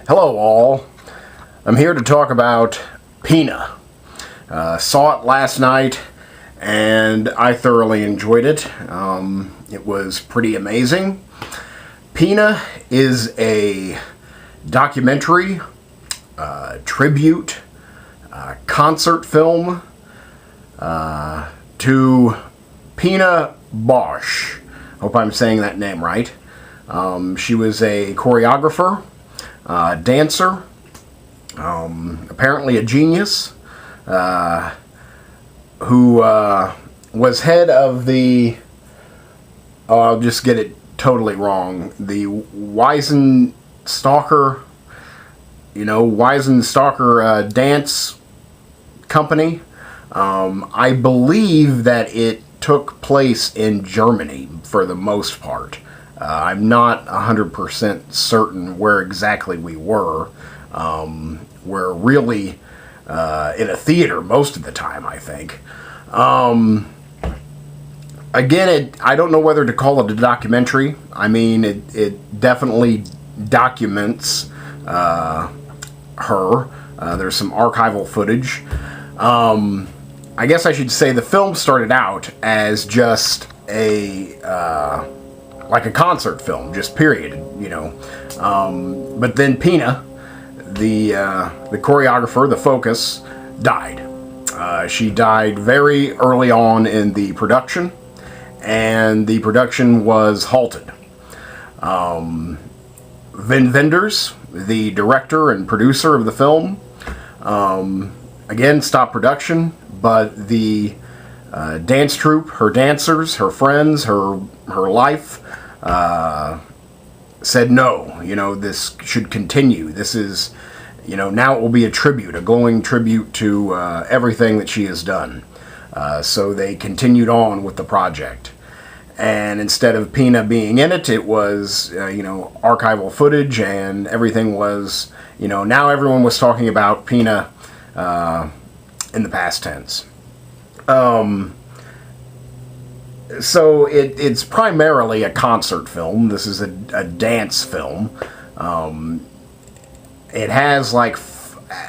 Hello all. I'm here to talk about Pina. Saw it last night and I thoroughly enjoyed it. It was pretty amazing. Pina is a documentary, tribute, concert film to Pina Bausch. Hope I'm saying that name right. She was a choreographer, dancer, apparently a genius, who was head of the, I'll just get it totally wrong, the Weisenstalker dance company. I believe that it took place in Germany for the most part. I'm not 100% certain where exactly we were. We're really in a theater most of the time, I think. Again, I don't know whether to call it a documentary. I mean, it definitely documents her. There's some archival footage. I guess I should say the film started out as just a like a concert film, just period, But then Pina, the choreographer, the focus, died. She died very early on in the production, and the production was halted. Wim Wenders, the director and producer of the film, again stopped production, but the dance troupe, her dancers, her friends, her life, said no, this should continue. This is, now it will be a tribute, a glowing tribute to everything that she has done. So they continued on with the project. And instead of Pina being in it, it was, archival footage, and everything was, now everyone was talking about Pina in the past tense. So it's primarily a concert film. This is a dance film. It has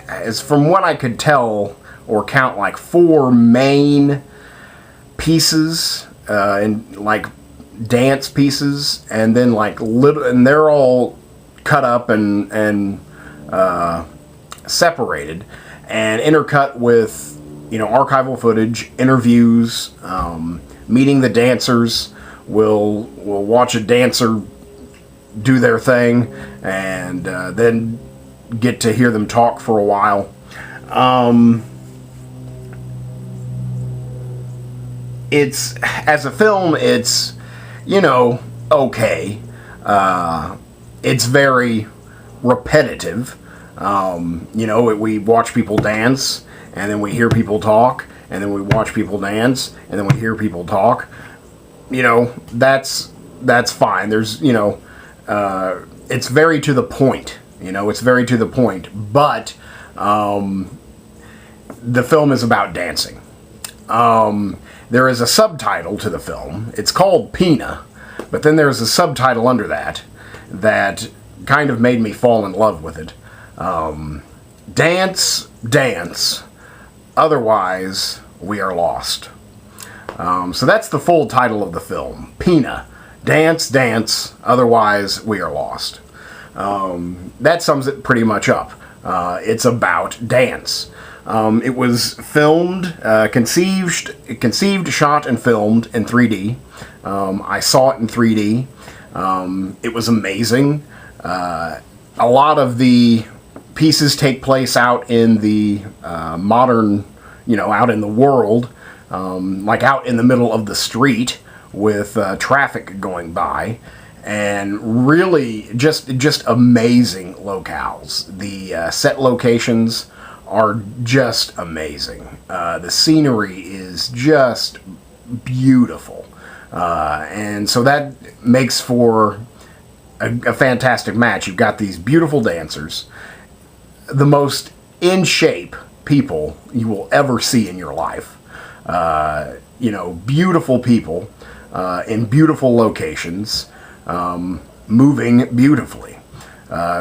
as from what I could tell or count, like 4 main pieces, and like dance pieces, and then like little, and they're all cut up and separated and intercut with archival footage, interviews, meeting the dancers. We'll watch a dancer do their thing, and then get to hear them talk for a while. It's, as a film, it's, okay. It's very repetitive. We watch people dance, and then we hear people talk, and then we watch people dance, and then we hear people talk. That's fine. There's, it's very to the point. It's very to the point. But the film is about dancing. There is a subtitle to the film. It's called Pina, but then there's a subtitle under that kind of made me fall in love with it. Dance, dance, otherwise we are lost. So that's the full title of the film. Pina, dance, dance, otherwise we are lost. That sums it pretty much up. It's about dance. It was filmed, conceived, shot, and filmed in 3D. I saw it in 3D. It was amazing. A lot of the pieces take place out in the modern, out in the world, like out in the middle of the street with traffic going by, and really just amazing locales. The set locations are just amazing. The scenery is just beautiful, and so that makes for a fantastic match. You've got these beautiful dancers, the most in shape people you will ever see in your life. Beautiful people in beautiful locations, moving beautifully.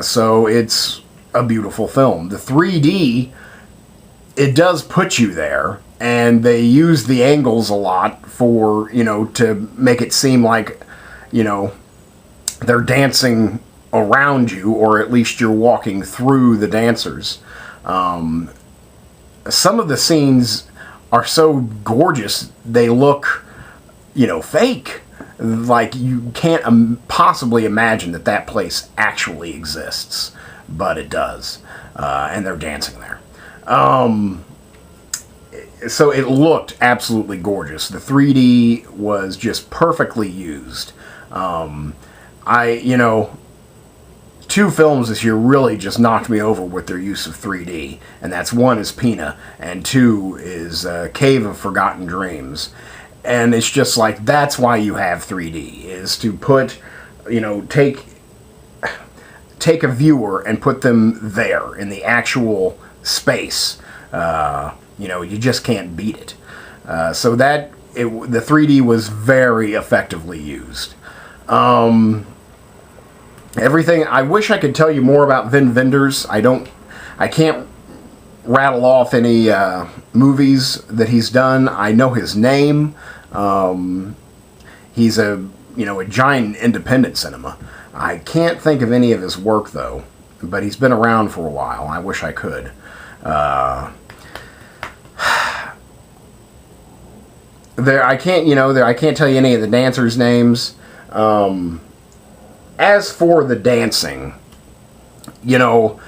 So it's a beautiful film. The 3D, it does put you there, and they use the angles a lot for, to make it seem like, they're dancing around you, or at least you're walking through the dancers. Some of the scenes are so gorgeous, they look, fake. Like, you can't possibly imagine that place actually exists, but it does. And they're dancing there. So it looked absolutely gorgeous. The 3D was just perfectly used. Two films this year really just knocked me over with their use of 3D, and that's one is Pina, and two is Cave of Forgotten Dreams. And it's just like, that's why you have 3D, is to put, take a viewer and put them there in the actual space. You just can't beat it. So the 3D was very effectively used. Everything, I wish I could tell you more about Vin Vendors. I can't rattle off any movies that he's done. I know his name. He's a giant independent cinema. I can't think of any of his work though, but he's been around for a while. I wish I could. I can't tell you any of the dancers' names. As for the dancing, it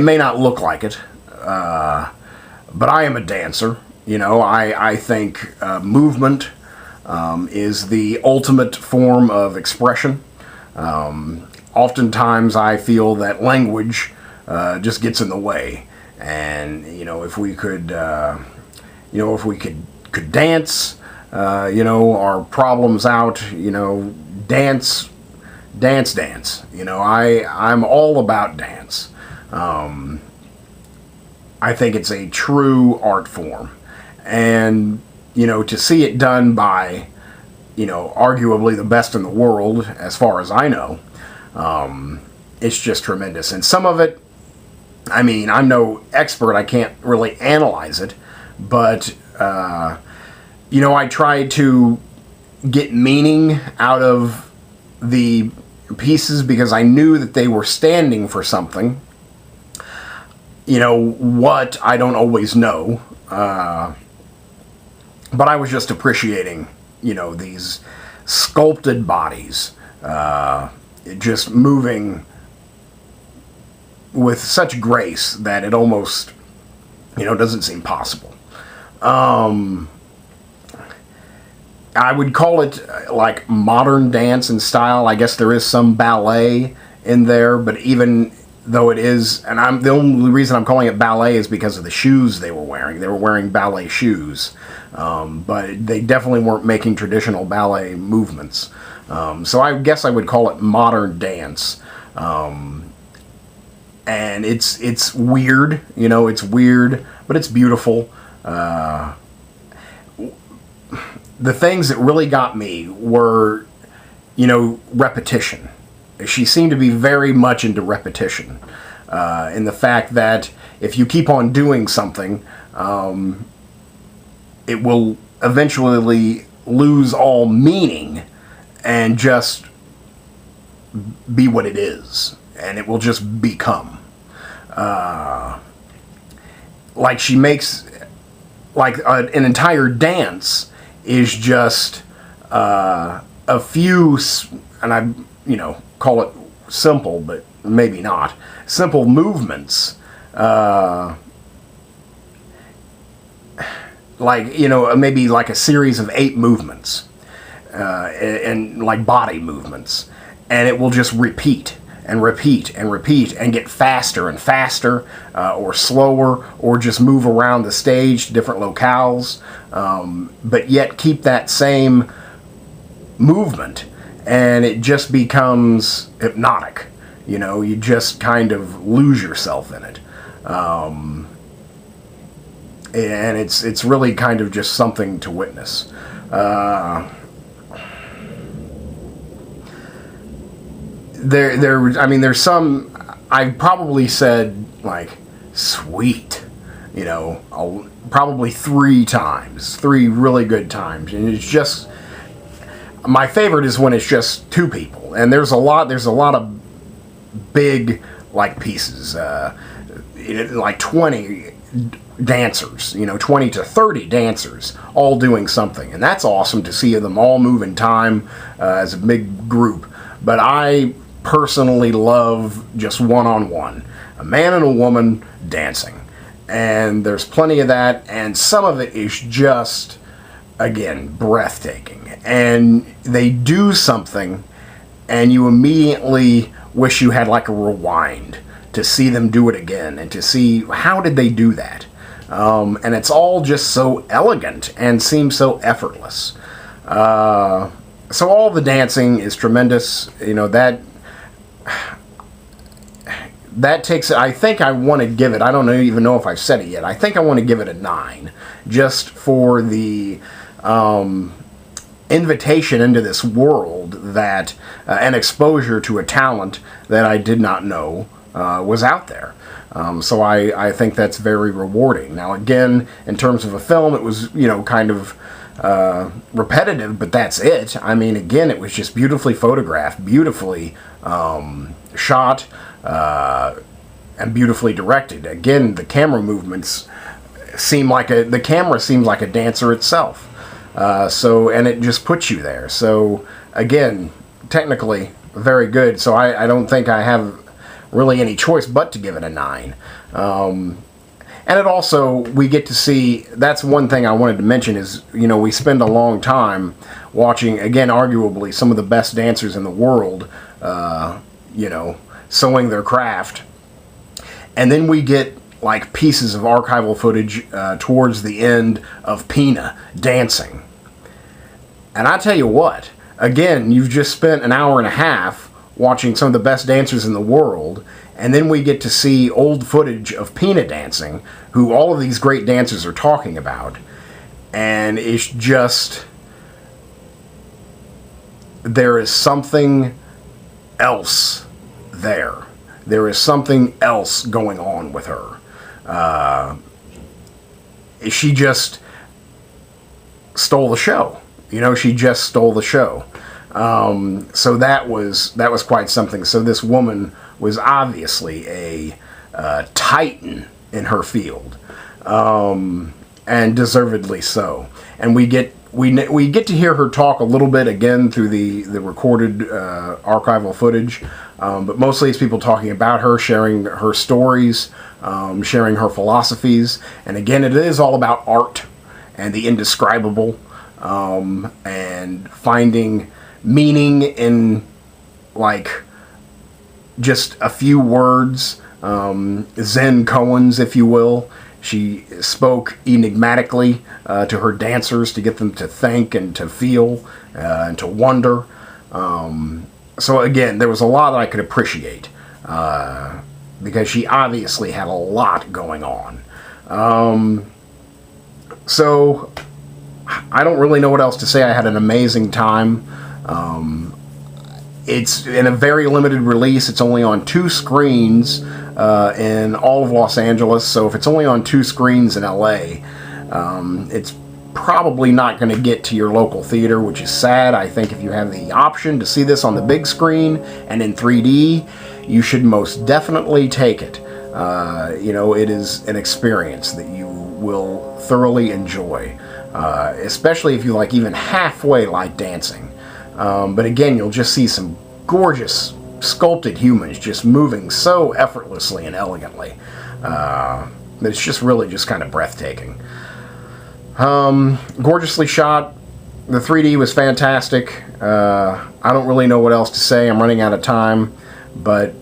may not look like it, but I am a dancer. I think movement is the ultimate form of expression. Oftentimes I feel that language just gets in the way. And, if we could, could dance, our problems out, dance. I'm all about dance. I think it's a true art form. And, to see it done by, arguably the best in the world, as far as I know, it's just tremendous. And some of it, I'm no expert, I can't really analyze it, but, I try to get meaning out of the pieces because I knew that they were standing for something. What, I don't always know, but I was just appreciating, these sculpted bodies, just moving with such grace that it almost, doesn't seem possible. I would call it like modern dance in style. I guess there is some ballet in there, but even though it is, and the only reason I'm calling it ballet is because of the shoes they were wearing. They were wearing ballet shoes, but they definitely weren't making traditional ballet movements. So I guess I would call it modern dance. And it's weird, it's weird, but it's beautiful. The things that really got me were, repetition. She seemed to be very much into repetition. In the fact that if you keep on doing something, it will eventually lose all meaning and just be what it is. And it will just become. Like she makes, like an entire dance is just a few, and I, call it simple, but maybe not, simple movements, like, maybe like a series of 8 movements, and like body movements, and it will just repeat and repeat and repeat and get faster and faster, or slower, or just move around the stage to different locales, but yet keep that same movement, and it just becomes hypnotic. You just kind of lose yourself in it, and it's really kind of just something to witness. I mean, there's some, I probably said, like, sweet, you know, probably 3 times, 3 really good times. And it's just, my favorite is when it's just 2 people. And there's a lot of big, like, pieces, like 20 dancers, you know, 20 to 30 dancers all doing something. And that's awesome to see them all move in time as a big group. But I personally love just one-on-one, a man and a woman dancing. And there's plenty of that, and some of it is just, again, breathtaking. And they do something, and you immediately wish you had like a rewind to see them do it again, and to see how did they do that. And it's all just so elegant and seems so effortless. So all the dancing is tremendous. You know, that takes, I think I want to give it, I don't even know if I've said it yet, I think I want to give it a 9, just for the invitation into this world that, and exposure to a talent that I did not know was out there. So I think that's very rewarding. Now again, in terms of a film, it was, you know, kind of repetitive, but that's it. I mean, again, it was just beautifully photographed, beautifully shot, and beautifully directed. Again, the camera movements seem like the camera seems like a dancer itself. And it just puts you there. So again, technically very good. So I don't think I have really any choice but to give it a 9. And it also, we get to see, that's one thing I wanted to mention is, you know, we spend a long time watching, again, arguably some of the best dancers in the world, you know, showing their craft. And then we get, like, pieces of archival footage towards the end of Pina dancing. And I tell you what, again, you've just spent an hour and a half watching some of the best dancers in the world, and then we get to see old footage of Pina dancing, who all of these great dancers are talking about, and it's just, there is something else there. There is something else going on with her. She just stole the show. You know, she just stole the show. So that was quite something. So this woman was obviously a titan in her field, and deservedly so. And we get to hear her talk a little bit again through the recorded archival footage, but mostly it's people talking about her, sharing her stories, sharing her philosophies. And again, it is all about art and the indescribable, and finding meaning in, like, just a few words, Zen koans, if you will. She spoke enigmatically to her dancers to get them to think and to feel and to wonder. So again, there was a lot that I could appreciate because she obviously had a lot going on. So I don't really know what else to say. I had an amazing time. It's in a very limited release. It's only on 2 screens in all of Los Angeles. So if it's only on 2 screens in LA, it's probably not going to get to your local theater, which is sad. I think if you have the option to see this on the big screen and in 3D, you should most definitely take it. You know, it is an experience that you will thoroughly enjoy, especially if you like even halfway like dancing. But again, you'll just see some gorgeous sculpted humans just moving so effortlessly and elegantly. It's just really just kind of breathtaking. Gorgeously shot. The 3D was fantastic. I don't really know what else to say. I'm running out of time, but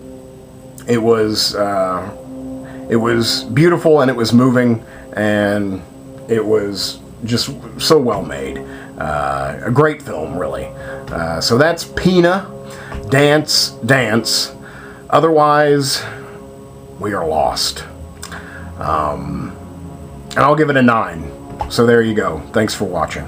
it was beautiful, and it was moving, and it was just so well made. A great film, really. So that's Pina, Dance, Dance. Otherwise, we are lost. And I'll give it a 9. So there you go. Thanks for watching.